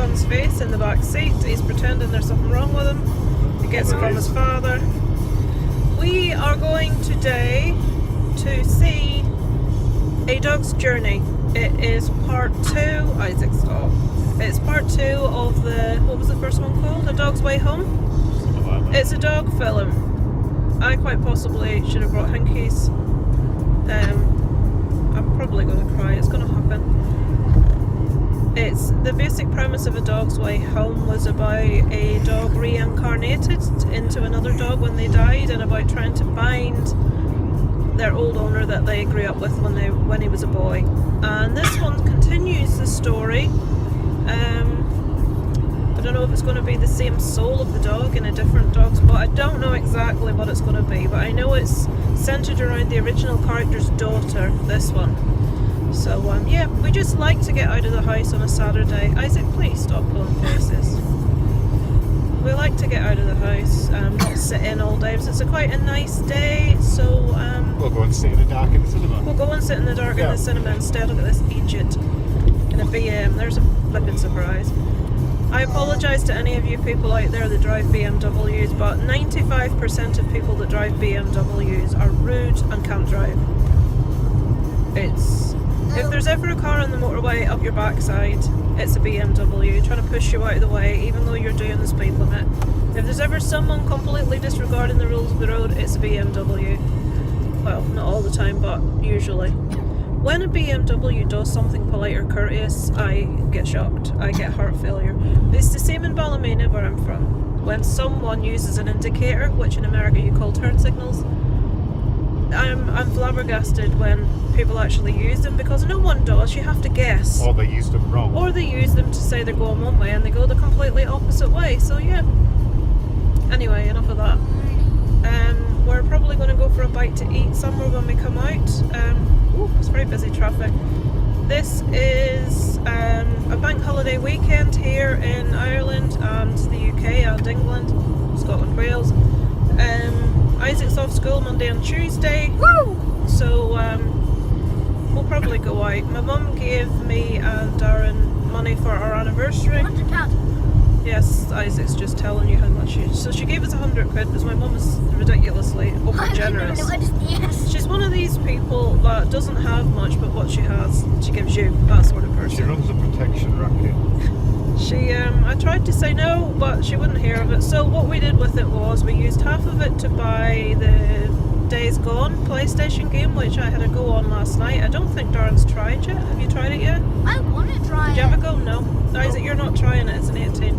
son's face in the back seat. He's pretending there's something wrong with him. He gets it from his father. We are going today to see A Dog's Journey. It is part 2. Isaac, stop. It's part 2 of the, what was the first one called? A Dog's Way Home? It's a dog film. I quite possibly should have brought hankies. I'm probably going to cry, it's going to happen. It's the basic premise of A Dog's Way Home was about a dog reincarnated into another dog when they died, and about trying to find their old owner that they grew up with when he was a boy. And this one continues the story. I don't know if it's going to be the same soul of the dog in a different dog spot. I don't know exactly what it's going to be, but I know it's centered around the original character's daughter, this one. So yeah, we just like to get out of the house on a Saturday. Isaac, please stop pulling faces. We like to get out of the house, not sit in all day. It's quite a nice day, so we'll go and sit in the dark in the cinema. We'll go and sit in the dark in the cinema instead. Look at this idiot in a BM. There's a flipping surprise. I apologise to any of you people out there that drive BMWs, but 95% of people that drive BMWs are rude and can't drive. If there's ever a car on the motorway up your backside, it's a BMW trying to push you out of the way even though you're doing the speed limit. If there's ever someone completely disregarding the rules of the road, it's a BMW. Well, not all the time, but usually. When a BMW does something polite or courteous, I get shocked. I get heart failure. It's the same in Ballymena, where I'm from. When someone uses an indicator, which in America you call turn signals, I'm flabbergasted when people actually use them, because no one does. You have to guess. Or they use them wrong. Or they use them to say they're going one way and they go the completely opposite way. So yeah. Anyway, enough of that. We're probably going to go for a bite to eat somewhere when we come out. It's very busy traffic. This is a bank holiday weekend here in Ireland and the UK and England, Scotland, Wales. Isaac's off school Monday and Tuesday. Woo! So we'll probably go out. My mum gave me and Darren money for our anniversary. £100. Yes, Isaac's just telling you how much so she gave us 100 quid because my mum is ridiculously over generous. She's one of these people that doesn't have much, but what she has, she gives you. That sort of person. She runs a protection racket. I tried to say no, but she wouldn't hear of it. So what we did with it was we used half of it to buy the Days Gone PlayStation game, which I had a go on last night. I don't think Darren's tried yet. Have you tried it yet? I want to try it. Did you have a go? No. Isaac, you're not trying it. It's an 18.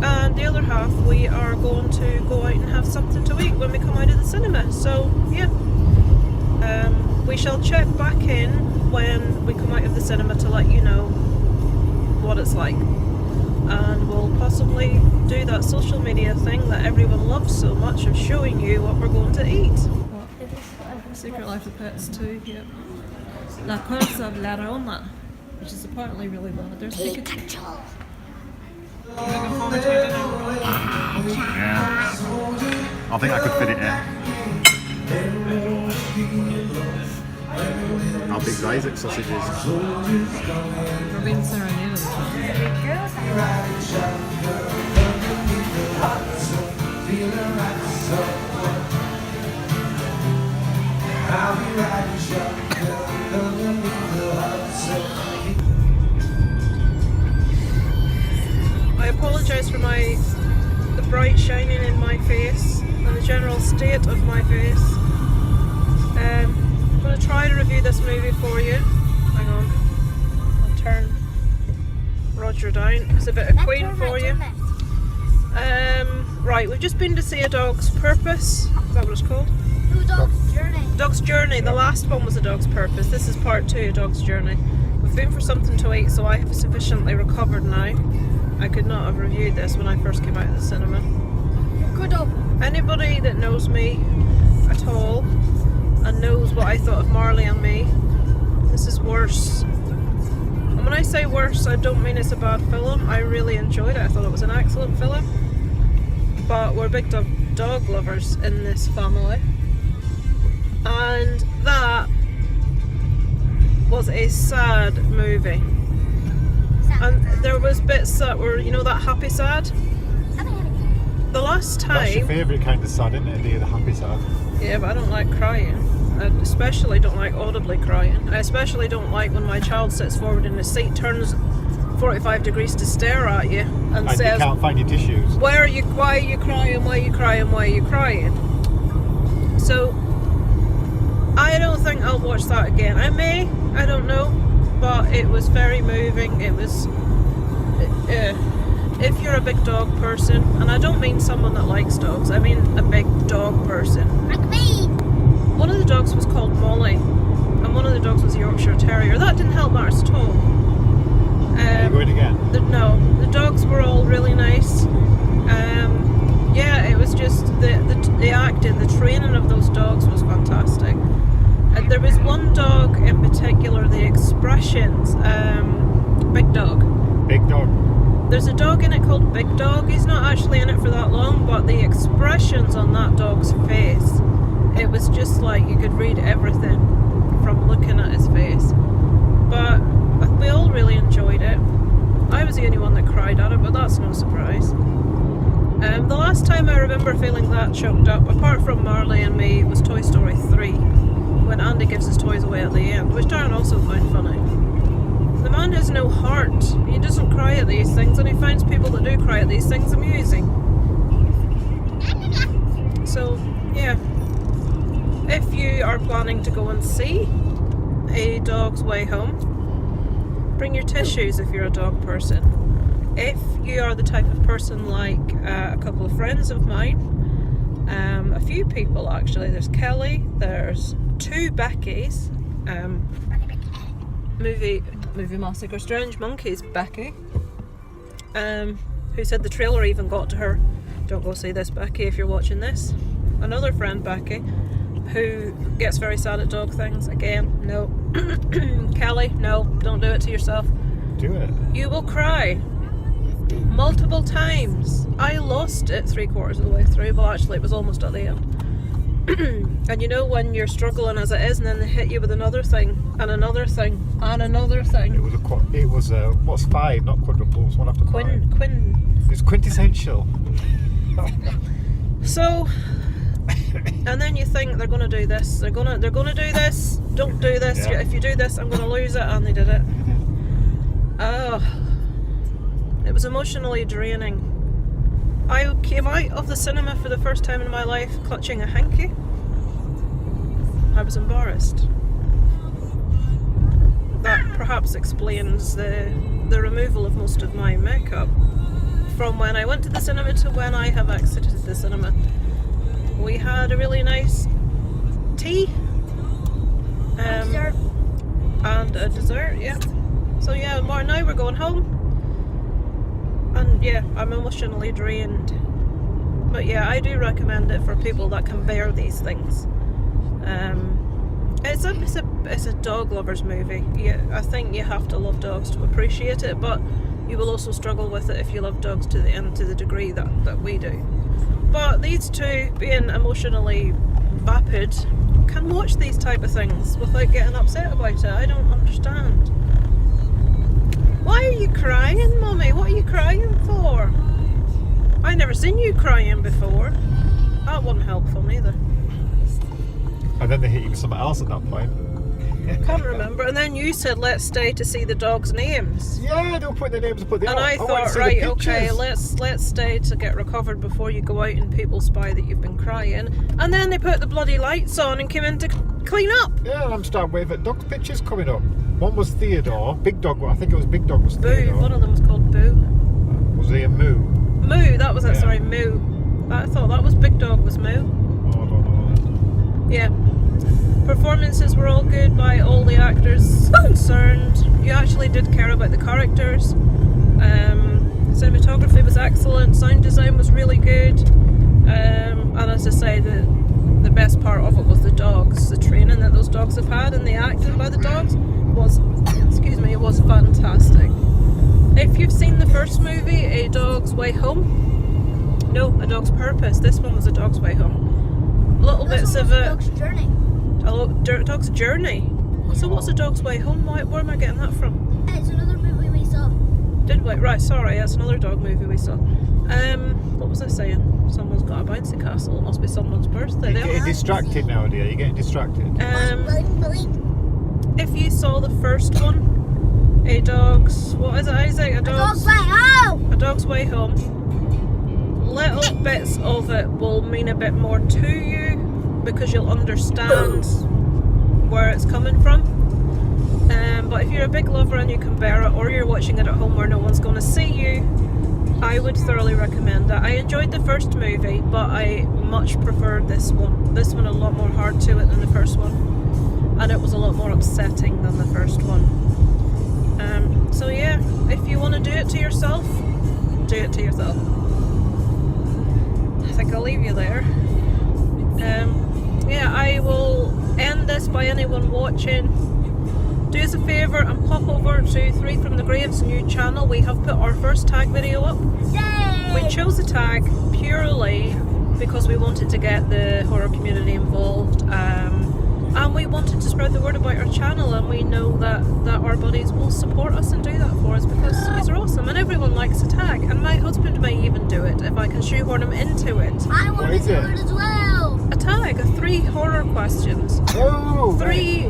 And the other half we are going to go out and have something to eat when we come out of the cinema. So yeah, we shall check back in when we come out of the cinema to let you know what it's like, and we'll possibly do that social media thing that everyone loves so much of showing you what we're going to eat. Secret Life of Pets 2, yeah. La Course of La Rona, which is apparently really bad. There's Pikachu. Looking forward to it, Yeah. I think I could fit it in. How big's Isaac sausages? We're being serenaded. I apologise for the bright shining in my face and the general state of my face. I'm going to try to review this movie for you. Hang on, I'll turn Roger down. It's a bit of Queen for you. Right, we've just been to see A Dog's Purpose. Is that what it's called? No, Dog's Journey. Dog's Journey. The last one was A Dog's Purpose. This is part 2, A Dog's Journey. We've been for something to eat, so I have sufficiently recovered now. I could not have reviewed this when I first came out of the cinema. Good dog. Anybody that knows me at all and knows what I thought of Marley and Me, this is worse. And when I say worse, I don't mean it's a bad film. I really enjoyed it. I thought it was an excellent film. But we're big dog lovers in this family. And that was a sad movie. And there was bits that were, you know, that happy sad. The last That's your time, favourite kind of sad, isn't it? The happy sad. yeah, but I don't like crying. I especially don't like audibly crying. I especially don't like when my child sits forward in his seat, turns 45 degrees to stare at you, and And says, you can't find your tissues. why are you crying, why are you crying, why are you crying? So, I don't think I'll watch that again. I may, I don't know, but it was very moving. It was, if you're a big dog person, and I don't mean someone that likes dogs, I mean a big dog person. Like me. One of the dogs was called Molly, and one of the dogs was a Yorkshire Terrier. That didn't help matters at all. Are you going again? No, the dogs were all really nice. Yeah, it was just the acting, the training of those dogs was fantastic. And there was one dog in particular, the expressions, Big Dog. Big dog. There's a dog in it called Big Dog. He's not actually in it for that long, but the expressions on that dog's face, it was just like you could read everything from looking at his face. But we all really enjoyed it. I was the only one that cried at it, but that's no surprise. The last time I remember feeling that choked up, apart from Marley and me, was Toy Story 3, when Andy gives his toys away at the end, which Darren also found funny. The man has no heart. He doesn't cry at these things, and he finds people that do cry at these things amusing. So, yeah. If you are planning to go and see A Dog's Way Home, bring your tissues if you're a dog person. If you are the type of person like a couple of friends of mine, a few people actually, there's Kelly, there's two Beckys, movie Massacre, Strange Monkeys Becky, who said the trailer even got to her. Don't go see this, Becky, if you're watching this. Another friend, Becky, who gets very sad at dog things. Again, no. Kelly, no, don't do it to yourself. Do it. You will cry multiple times. I lost it 3/4 of the way through, well actually it was almost at the end. And you know when you're struggling as it is, and then they hit you with another thing, and another thing, and another thing. It was what's 5, not quadruples, one after 5. It's quintessential. So, and then you think they're gonna do this, they're gonna do this, don't do this, Yeah. if you do this I'm gonna lose it, and they did it. Oh, it was emotionally draining. I came out of the cinema for the first time in my life clutching a hanky. I was embarrassed. That perhaps explains the removal of most of my makeup from when I went to the cinema to when I have exited the cinema. We had a really nice tea Dessert. and a dessert, yeah. So yeah, now we're going home. And yeah, I'm emotionally drained. But yeah, I do recommend it for people that can bear these things. It's a dog lover's movie. Yeah, I think you have to love dogs to appreciate it, but you will also struggle with it if you love dogs to the degree that we do. But these two, being emotionally vapid, can watch these type of things without getting upset about it. I don't understand. Why are you crying, Mummy? What are you crying for? I never seen you crying before. That wasn't helpful neither. And then they hit you with something else at that point. Can't remember. And then you said, let's stay to see the dogs' names. Yeah, don't put their names, put the And I want to thought, see the right, okay, pictures. let's stay to get recovered before you go out and people spy that you've been crying. And then they put the bloody lights on and came in to clean up. Yeah, and I'm starting waving at dog pictures coming up. One was Theodore, Big Dog, I think it was Big Dog was Boo. Theodore. One of them was called Boo. Was he a Moo? Moo, that was it, Yeah. sorry, Moo. I thought that was Big Dog was Moo. Oh, I don't know. Yeah. Performances were all good by all the actors concerned. You actually did care about the characters. Cinematography was excellent. Sound design was really good. And as I say, the best part of it was the dogs. The training that those dogs have had and the acting by the dogs was, was fantastic. If you've seen the first movie, A Dog's Way Home, no, A Dog's Purpose. This one was A Dog's Way Home. Little bits of it. Dog's Journey. Dog's Journey. So what's A Dog's Way Home? Where am I getting that from? It's another movie we saw. Did we? Right, sorry, that's another dog movie we saw. What was I saying? Someone's got a bouncy castle. It must be someone's birthday. You're getting distracted now, dear. You're getting distracted. If you saw the first one, A Dog's... What is it, Isaac? A Dog's Way Home! A Dog's Way Home. Little bits of it will mean a bit more to you because you'll understand where it's coming from. But if you're a big lover and you can bear it, or you're watching it at home where no one's going to see you, I would thoroughly recommend it. I enjoyed the first movie, but I much preferred this one. This one had a lot more heart to it than the first one, and it was a lot more upsetting than the first one. So yeah, if you want to do it to yourself, do it to yourself. I think I'll leave you there. Yeah, I will end this by anyone watching. Do us a favour and pop over to Three From The Grave's new channel. We have put our first tag video up. Yay! We chose the tag purely because we wanted to get the horror community involved, and we wanted to spread the word about our channel, and we know that our buddies will support us and do that for us because these are awesome and everyone likes a tag, and my husband may even do it if I can shoehorn him into it. I want to do it as well. A tag of 3 horror questions. Oh,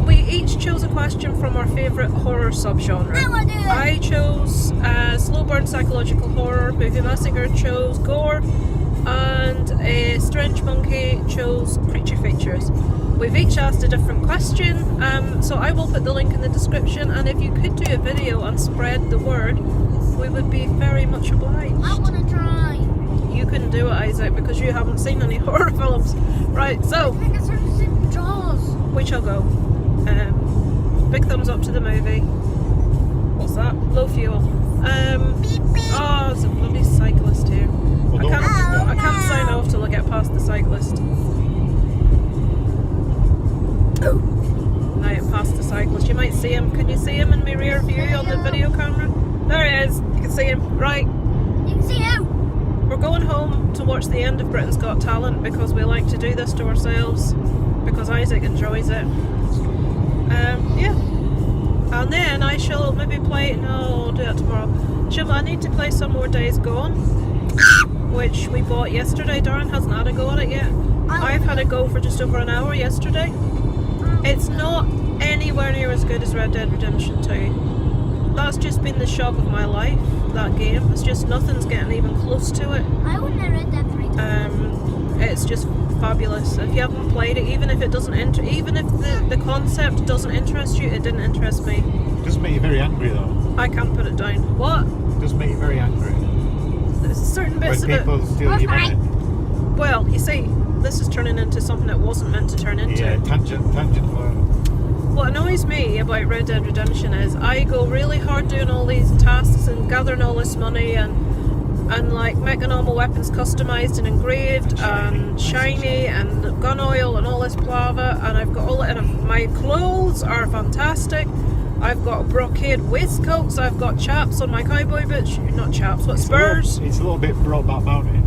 We each chose a question from our favourite horror subgenre. I want to do it. I chose slow burn psychological horror, Movie Massacre chose gore, and a Strange Monkey chose creature features. We've each asked a different question, so I will put the link in the description, and if you could do a video and spread the word, we would be very much obliged. I want to try. You couldn't do it, Isaac, because you haven't seen any horror films. Right, so I think I started seeing Jaws. we shall go. Big thumbs up to the movie. What's that? Low fuel. Beep, beep. Oh, there's a bloody cyclist here. Well, don't do I that. can't sign off till I get past the cyclist. Now I'm past the cyclist. You might see him. Can you see him in my rear view on the video camera? There he is. You can see him. Right. You can see him. We're going home to watch the end of Britain's Got Talent because we like to do this to ourselves, because Isaac enjoys it. Yeah. And then I shall maybe play... No, I'll do that tomorrow. I need to play some more Days Gone, which we bought yesterday. Darren hasn't had a go at it yet. I've had a go for just over an hour yesterday. It's not anywhere near as good as Red Dead Redemption 2. That's just been the shock of my life, that game. It's just nothing's getting even close to it. I wouldn't have read that 3 times. It's just fabulous. If you haven't played it, even if it doesn't even if the concept doesn't interest you, it didn't interest me. It does make you very angry, though. I can't put it down. What? It does make you very angry. There's certain bits When of people it. steal your money. Well, you see, this is turning into something it wasn't meant to turn into. Yeah, tangent. What annoys me about Red Dead Redemption is I go really hard doing all these tasks and gathering all this money and like making all my weapons customized and engraved and shiny and gun oil and all this plava, and I've got all it in. My clothes are fantastic. I've got brocade waistcoats, I've got chaps on my cowboy boots, not chaps, but spurs. It's a little bit Brokeback Mountain.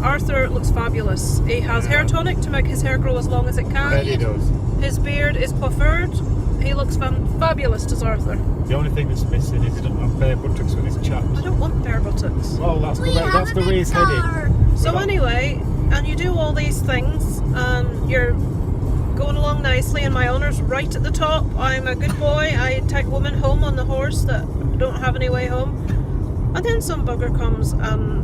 Arthur looks fabulous. He has hair tonic to make his hair grow as long as it can. He does. His beard is coiffured. He looks fabulous, does Arthur. The only thing that's missing is he doesn't have bare buttocks with his chaps. I don't want bare buttocks. Well, that's the way he's headed. So anyway, and you do all these things, and you're going along nicely, and my honour's right at the top. I'm a good boy. I take women home on the horse that don't have any way home. And then some bugger comes and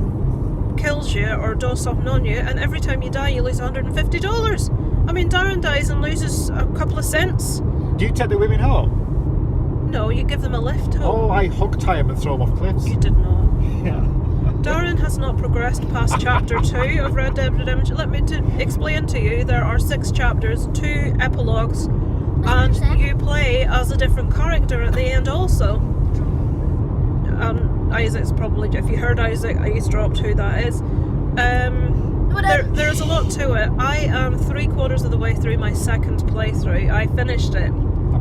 kills you or does something on you, and every time you die you lose $150. I mean, Darren dies and loses a couple of cents. Do you take the women home? No, you give them a lift home. Oh, I hog tie them and throw them off cliffs. You did not. Yeah. Darren has not progressed past chapter 2 of Red Dead Redemption. Let me explain to you, there are 6 chapters, 2 epilogues, and you play as a different character at the end also. Isaac's probably, if you heard Isaac, I eavesdropped who that is. There's a lot to it. I am 3/4 of the way through my second playthrough. I finished it.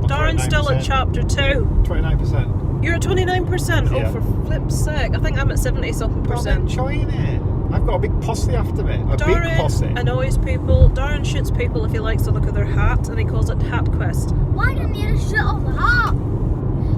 Darren's still at chapter 2. 29%. You're at 29%? Yeah. Oh, for flip's sake. I think I'm at 70-something%. I'm enjoying it. I've got a big posse after me. Big posse. Darren annoys people. Darren shoots people if he likes the look of their hat, and he calls it Hat Quest. Why didn't you just shut off the heart?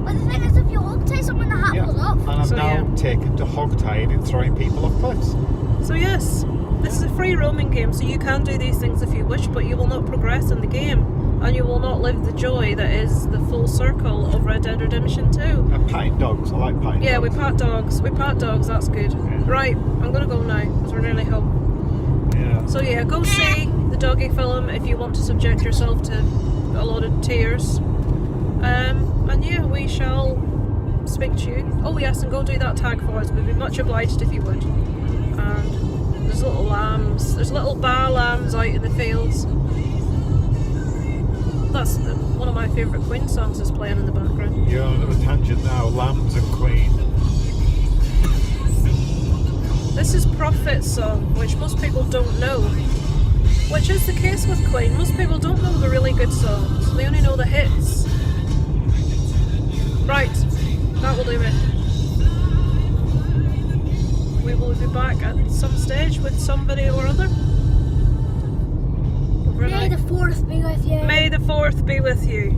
But the thing is, if you hog tie someone, the hat Yeah. falls off. And I'm So, now yeah. taken to hog tying and throwing people off cliffs. So yes, this is a free roaming game, so you can do these things if you wish, but you will not progress in the game, and you will not live the joy that is the full circle of Red Dead Redemption 2. And patting dogs. I like patting Yeah, we dogs. pat dogs. We pat dogs, that's good. Yeah. Right, I'm gonna go now, because we're nearly home. Yeah. So yeah, go see the doggy film if you want to subject yourself to a lot of tears. And yeah, we shall speak to you. Oh yes, and go do that tag for us. We'd be much obliged if you would. And there's little lambs. There's little bar lambs out in the fields. That's one of my favourite Queen songs is playing in the background. You're on a little tangent now. Lambs and Queen. This is Prophet's song, which most people don't know. Which is the case with Queen. Most people don't know the really good songs. They only know the hits. Right, that will do it. We will be back at some stage with somebody or other. May the 4th be with you. May the 4th be with you.